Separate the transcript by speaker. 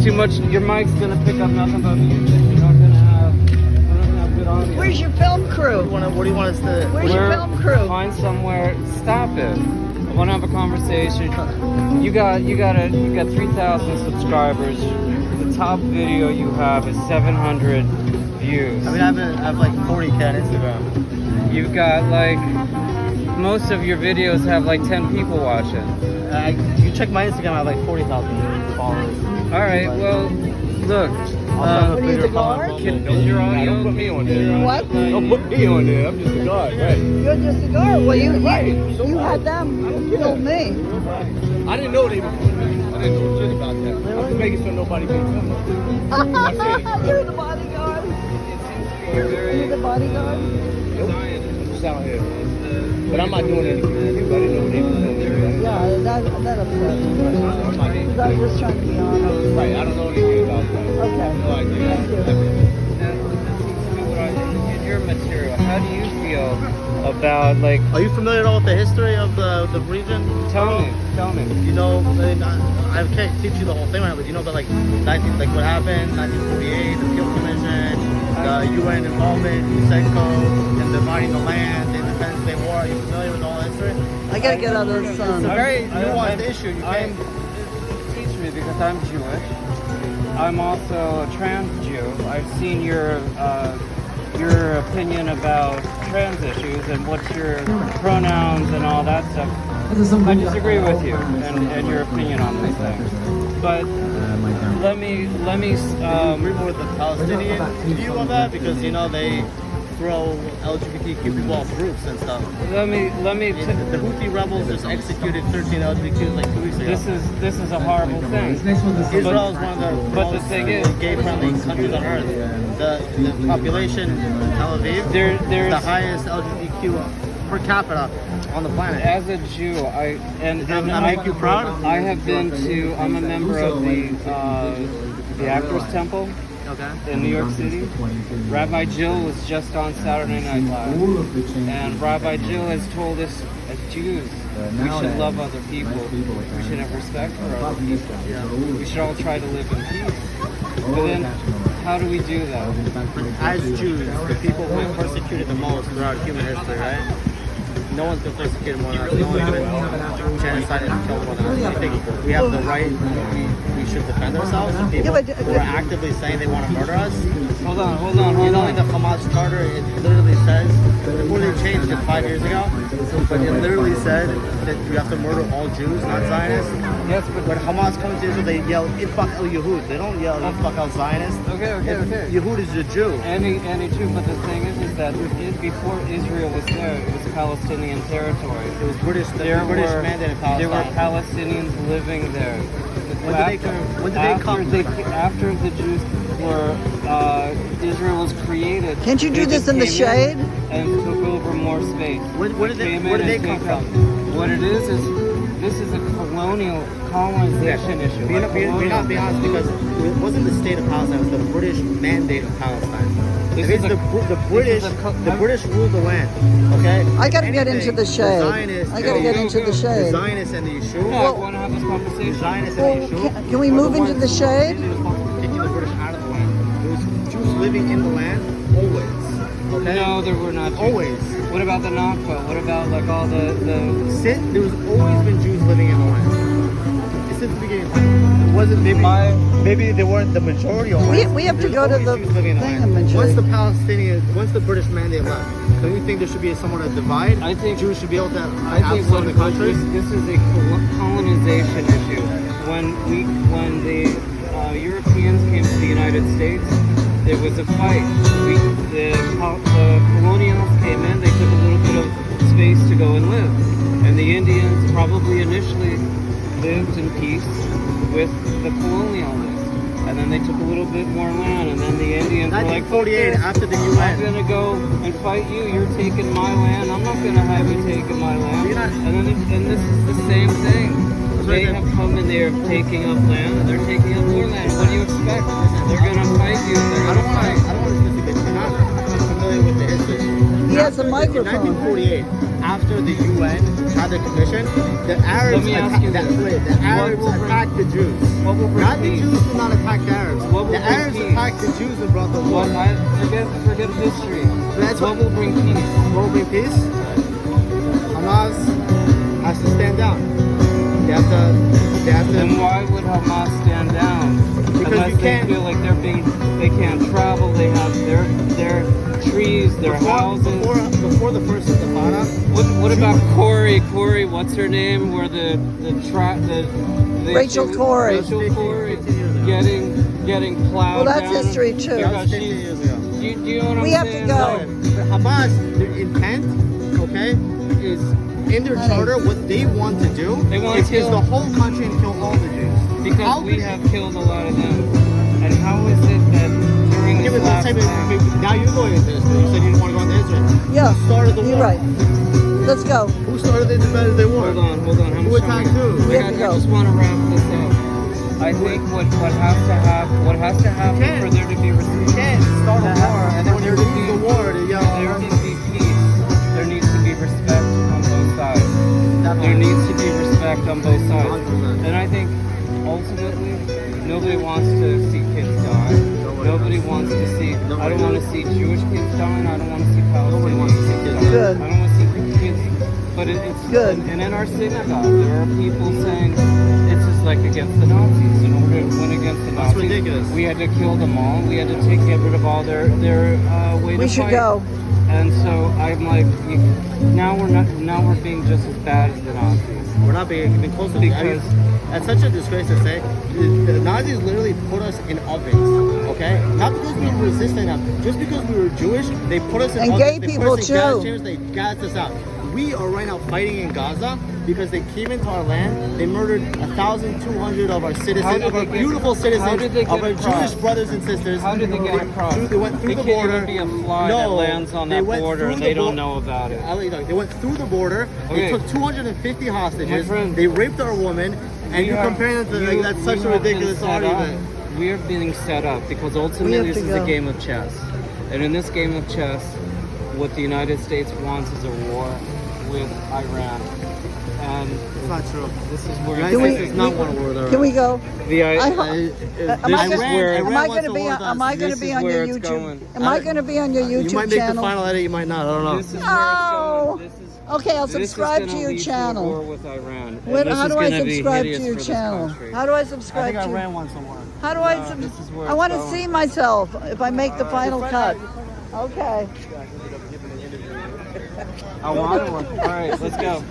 Speaker 1: too much. Your mic's gonna pick up nothing but music. You're not gonna have good audio.
Speaker 2: Where's your film crew?
Speaker 3: What do you want us to?
Speaker 2: Where's your film crew?
Speaker 1: Find somewhere. Stop it. I want to have a conversation. You got 3,000 subscribers. The top video you have is 700 views.
Speaker 3: I mean, I have like 40K on Instagram.
Speaker 1: You've got like most of your videos have like 10 people watching.
Speaker 3: You check my Instagram, I have like 40,000 followers.
Speaker 1: All right. Well, look.
Speaker 2: What are you, the guard?
Speaker 1: Is your audio?
Speaker 4: Don't put me on there.
Speaker 2: What?
Speaker 4: Don't put me on there. I'm just a guard, right?
Speaker 2: You're just a guard. Well, you had them film me.
Speaker 4: I didn't know they were filming. I didn't know shit about that. I'm just making sure nobody can film me.
Speaker 2: You're the bodyguard. You're the bodyguard.
Speaker 4: I'm just out here. But I'm not doing anything to you. I didn't know they were filming.
Speaker 2: Yeah, that upsets me. Because I was just trying to be honest.
Speaker 4: Right, I don't know anything about that.
Speaker 2: Okay.
Speaker 4: No idea.
Speaker 1: In your material, how do you feel about like?
Speaker 3: Are you familiar at all with the history of the region?
Speaker 1: Tell me.
Speaker 3: You know, I can't teach you the whole thing right now, but you know about like what happened, 1948, the Peel Commission, the UN involvement, Lysenko, and dividing the land, the Independence Day War. Are you familiar with all history?
Speaker 2: I gotta get out of the sun.
Speaker 3: It's a very nuanced issue. You can't
Speaker 1: Teach me because I'm Jewish. I'm also a trans Jew. I've seen your opinion about trans issues and what's your pronouns and all that stuff. I disagree with you and your opinion on these things. But let me
Speaker 3: agree with the Palestinian view on that because you know they throw LGBTQ people off roofs and stuff.
Speaker 1: let me
Speaker 3: The Houthi rebels just executed 13 LGBTQs like 2 weeks ago.
Speaker 1: this is a horrible thing.
Speaker 3: Israel is one of the
Speaker 1: but the
Speaker 3: most
Speaker 1: thing is,
Speaker 3: gay-friendly countries on earth. The population in Tel Aviv
Speaker 1: there's
Speaker 3: is the highest LGBTQ per capita on the planet.
Speaker 1: as a Jew,
Speaker 3: Does that make you proud?
Speaker 1: I have been to. I'm a member of the Actors Temple.
Speaker 3: Okay.
Speaker 1: In New York City. Rabbi Jill was just on Saturday Night Live, and Rabbi Jill has told us as Jews we should love other people, we should have respect for other people, we should all try to live in peace. But then, how do we do that?
Speaker 3: As Jews, the people who are persecuted the most throughout human history, right? No one's been persecuted more than us. No one's been genocided and killed more than us. I think we have the right, we should defend ourselves. The people who are actively saying they want to murder us.
Speaker 1: Hold on.
Speaker 3: You know, in the Hamas charter, it literally says, before they changed it 5 years ago, but it literally said that you have to murder all Jews, not Zionists.
Speaker 1: Yes, but
Speaker 3: When Hamas comes to Israel, they yell, Itbach el Yehud. They don't yell, Itbach el Zionist.
Speaker 1: okay.
Speaker 3: Yehud is a Jew.
Speaker 1: Any true, but the thing is that before Israel was there, it was Palestinian territory.
Speaker 3: It was British,
Speaker 1: There
Speaker 3: British
Speaker 1: were
Speaker 3: mandated
Speaker 1: there were
Speaker 3: Palestine.
Speaker 1: Palestinians living there.
Speaker 3: When did they come?
Speaker 1: After the Jews were Israel was created.
Speaker 2: Can't you do
Speaker 1: they
Speaker 2: this
Speaker 1: just
Speaker 2: in the
Speaker 1: came
Speaker 2: shade?
Speaker 1: And took over more space.
Speaker 3: Where did they come from?
Speaker 1: What it is this is a colonization issue.
Speaker 3: We're not being honest because it wasn't the state of Palestine, it was the British mandate of Palestine. The British ruled the land, okay?
Speaker 2: I gotta get into the shade. I gotta get into the
Speaker 3: The
Speaker 2: shade.
Speaker 3: Zionists and the Yeshua.
Speaker 1: I want to have this
Speaker 3: The
Speaker 1: conversation.
Speaker 3: Zionists and the
Speaker 2: Well,
Speaker 3: Yeshua.
Speaker 2: can we move into the shade?
Speaker 3: Taking the British out of the land. There was Jews living in the land always. Okay?
Speaker 1: No, there were not Jews.
Speaker 3: Always.
Speaker 1: What about the Nakba? What about like all the
Speaker 3: There was always been Jews living in the land. Since the beginning of time. It wasn't maybe they weren't the majority of land.
Speaker 2: We have to
Speaker 3: There's
Speaker 2: go to
Speaker 3: always
Speaker 2: the
Speaker 3: Jews living in the land.
Speaker 2: thingamajig.
Speaker 3: Once the British mandate left, don't you think there should be somewhat of a divide?
Speaker 1: I think
Speaker 3: Jews should be able to
Speaker 1: I
Speaker 3: have
Speaker 1: think
Speaker 3: some of the country.
Speaker 1: this is a colonization issue. When the Europeans came to the United States, there was a fight. The colonials came in. They took a little bit of space to go and live, and the Indians probably initially lived in peace with the colonialists, and then they took a little bit more land, and then the Indians were like,
Speaker 3: 1948, after the
Speaker 1: I'm
Speaker 3: UN.
Speaker 1: gonna go and fight you. You're taking my land. I'm not gonna have you taking my land. And this is the same thing. They have come and they're taking up land, and they're taking up more land. What do you expect? They're gonna fight you.
Speaker 3: I don't want to but you're not familiar with the history.
Speaker 2: He has a
Speaker 3: In
Speaker 2: microphone.
Speaker 3: 1948, after the UN had the commission, the Arabs
Speaker 1: Let me ask you this.
Speaker 3: attacked the Jews.
Speaker 1: What will
Speaker 3: Not the
Speaker 1: bring
Speaker 3: Jews who not attacked the Arabs.
Speaker 1: What will
Speaker 3: The
Speaker 1: bring
Speaker 3: Arabs
Speaker 1: peace?
Speaker 3: attacked the Jews and brought the war.
Speaker 1: What forget history.
Speaker 3: That's
Speaker 1: what
Speaker 3: what-
Speaker 1: will bring peace.
Speaker 3: What will bring peace? Hamas has to stand down. They have to.
Speaker 1: Then why would Hamas stand down?
Speaker 3: Because
Speaker 1: Unless
Speaker 3: you
Speaker 1: they
Speaker 3: can't-
Speaker 1: feel like they can't travel, they have their trees, their houses.
Speaker 3: Before the first Intifada,
Speaker 1: What about Corey? Corey, what's her name? Where the
Speaker 2: Rachel Corey.
Speaker 1: Rachel Corey
Speaker 3: 15 years ago.
Speaker 1: getting plowed
Speaker 2: Well, that's
Speaker 1: down
Speaker 2: history, too.
Speaker 3: that was
Speaker 1: because
Speaker 3: 15
Speaker 1: she's-
Speaker 3: years ago.
Speaker 1: Do you know what
Speaker 2: We
Speaker 1: I'm
Speaker 2: have to
Speaker 1: saying?
Speaker 2: go.
Speaker 1: Like,
Speaker 3: But Hamas, their intent, okay, is in their charter. What they want to do
Speaker 1: They want
Speaker 3: is
Speaker 1: to kill-
Speaker 3: the whole country and kill all the Jews.
Speaker 1: because
Speaker 3: How
Speaker 1: we
Speaker 3: could-
Speaker 1: have killed a lot of them. And how is it that during
Speaker 3: Yeah,
Speaker 1: this
Speaker 3: but let's
Speaker 1: last
Speaker 3: say,
Speaker 1: time,
Speaker 3: now you're going into Israel. You said you didn't want to go into Israel.
Speaker 2: Yeah,
Speaker 3: Who started the war?
Speaker 2: you're right. Let's go.
Speaker 3: Who started the Independence Day War?
Speaker 1: hold on. How
Speaker 3: Who
Speaker 1: much
Speaker 3: attacked
Speaker 1: time?
Speaker 3: who?
Speaker 2: We have to
Speaker 1: I
Speaker 2: go.
Speaker 1: just want to wrap this up. I think what has to happen
Speaker 3: can't.
Speaker 1: for there to be
Speaker 3: You can't start a war, and then when you lose the war, to yell.
Speaker 1: there needs to be peace. There needs to be respect on both sides. There needs to be respect on both sides.
Speaker 3: 100%.
Speaker 1: And I think ultimately nobody wants to see kids die. Nobody wants to see. I don't want to see Jewish kids dying. I don't want to see
Speaker 3: Nobody
Speaker 1: Palestinian
Speaker 3: wants to see
Speaker 1: kids
Speaker 3: kids
Speaker 1: dying.
Speaker 2: Good.
Speaker 1: I don't want to see kids. But it's
Speaker 2: Good.
Speaker 1: And in our synagogue, there are people saying it's just like against the Nazis. In order to win against the
Speaker 3: That's
Speaker 1: Nazis,
Speaker 3: ridiculous.
Speaker 1: we had to kill them all. We had to get rid of all their way to
Speaker 2: We should
Speaker 1: fight.
Speaker 2: go.
Speaker 1: And so I'm like, now we're being just as bad as the Nazis.
Speaker 3: We're not being even close to
Speaker 1: Because-
Speaker 3: that's such a disgrace to say. The Nazis literally put us in ovens, okay? Not because we were resisting them, just because we were Jewish, they put us in
Speaker 2: And
Speaker 3: ovens.
Speaker 2: gay
Speaker 3: They put
Speaker 2: people,
Speaker 3: us in gas
Speaker 2: too.
Speaker 3: chambers, they gassed us out. We are right now fighting in Gaza because they came into our land. They murdered 1,200 of our
Speaker 1: How
Speaker 3: citizens,
Speaker 1: did
Speaker 3: of our
Speaker 1: they get-
Speaker 3: beautiful
Speaker 1: how
Speaker 3: citizens,
Speaker 1: did they
Speaker 3: of
Speaker 1: get
Speaker 3: our
Speaker 1: across?
Speaker 3: Jewish brothers and sisters.
Speaker 1: How did they get across?
Speaker 3: They went through
Speaker 1: They
Speaker 3: the
Speaker 1: can't
Speaker 3: border.
Speaker 1: even be a fly
Speaker 3: No,
Speaker 1: that lands on
Speaker 3: they
Speaker 1: that
Speaker 3: went
Speaker 1: border
Speaker 3: through
Speaker 1: and
Speaker 3: the
Speaker 1: they don't
Speaker 3: bor-
Speaker 1: know about it.
Speaker 3: I'll let you know. They went through the border.
Speaker 1: Okay.
Speaker 3: They took 250 hostages.
Speaker 1: My friend,
Speaker 3: they raped our woman, and you're comparing them to like that's such a ridiculous argument.
Speaker 1: We are being set up because ultimately
Speaker 2: have
Speaker 1: this
Speaker 2: to
Speaker 1: is a
Speaker 2: go.
Speaker 1: game of chess, and in this game of chess, what the United States wants is a war with Iran, and
Speaker 3: It's not true.
Speaker 1: this is where
Speaker 3: United
Speaker 2: Can we-
Speaker 3: States does not want a war with Iran.
Speaker 2: Can we go?
Speaker 1: the
Speaker 2: I
Speaker 1: I,
Speaker 2: ho-
Speaker 3: This
Speaker 2: Am I
Speaker 1: is
Speaker 2: gonna-
Speaker 1: where-
Speaker 2: Am I
Speaker 3: Iran
Speaker 2: going
Speaker 3: wants
Speaker 2: to
Speaker 3: a
Speaker 2: be?
Speaker 3: war with
Speaker 2: Am I
Speaker 3: us.
Speaker 2: going to
Speaker 1: This
Speaker 2: be
Speaker 1: is
Speaker 2: on your
Speaker 1: where it's
Speaker 2: YouTube?
Speaker 1: going.
Speaker 2: Am I going to be on your
Speaker 3: You
Speaker 2: YouTube
Speaker 3: might make
Speaker 2: channel?
Speaker 3: the final edit. You might not. I don't know.
Speaker 1: this is where
Speaker 2: Oh.
Speaker 1: it's going. This is
Speaker 2: Okay, I'll
Speaker 1: this is
Speaker 2: subscribe
Speaker 1: gonna
Speaker 2: to your
Speaker 1: lead to a war
Speaker 2: channel.
Speaker 1: with Iran.
Speaker 2: What,
Speaker 1: And this
Speaker 2: how
Speaker 1: is
Speaker 2: do I
Speaker 1: gonna be
Speaker 2: subscribe to
Speaker 1: hideous
Speaker 2: your
Speaker 1: for this
Speaker 2: channel?
Speaker 1: country.
Speaker 2: How do I
Speaker 3: I
Speaker 2: subscribe
Speaker 3: think
Speaker 2: to?
Speaker 3: Iran wants a war.
Speaker 2: How do I?
Speaker 1: No, this is where
Speaker 2: I
Speaker 1: it's
Speaker 2: want to
Speaker 1: going.
Speaker 2: see myself if I make the final cut. Okay.
Speaker 1: I want one. All right, let's go.